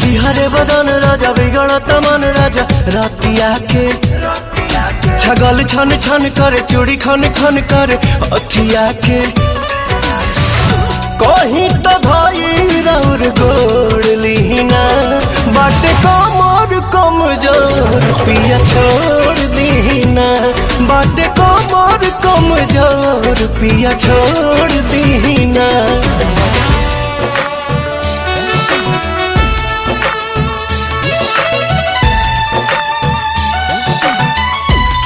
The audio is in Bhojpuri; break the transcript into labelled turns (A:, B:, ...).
A: बिहारे बदन राजा बिगड़त मन राजा रातिया के छगल छन छन करे चूड़ी खन खन करे अथिया के कहीं तो भाई राउर गोड़ लीना बाटे कमर कमजोर पिया छोड़ दीना बाटे कमर कमजोर पिया छोड़ दीना।